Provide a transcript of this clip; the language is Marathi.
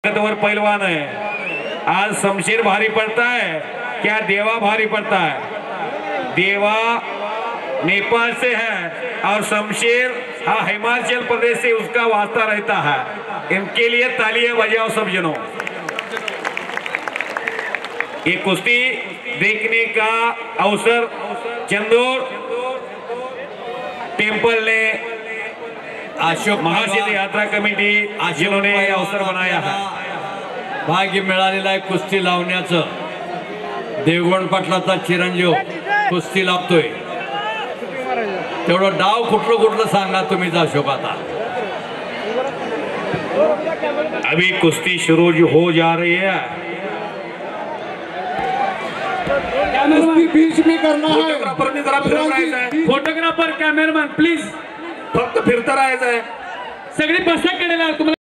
वर पहलवान है। आज शमशेर भारी पड़ता है क्या देवा भारी पड़ता है? देवा नेपाल से है और शमशेर हिमाचल प्रदेश से उसका वास्ता रहता है। इनके लिए तालियां बजाओ सब जनों। ये कुश्ती देखने का अवसर चंदौर टेंपल ने अशोक महासिद्ध यात्रा कमिटी जिन्होंने अवसर बनाया है, भाग्य मिळालेला आहे कुस्ती लावण्याचं। देवगण पाटलाचा चिरंजीव कुस्ती लावतोय, तेवढं डाव कुठलं सांगा तुम्ही अशोक। आता अभी कुश्ती शुरू जो हो जा रही है, कुश्ती बीच में करना है। फोटोग्राफरने जरा फिरत राहायचं आहे। फोटोग्राफर कॅमेरामॅन प्लीज फक्त फिरता राहायचं आहे। सगळी बसा केलेला तुम्हाला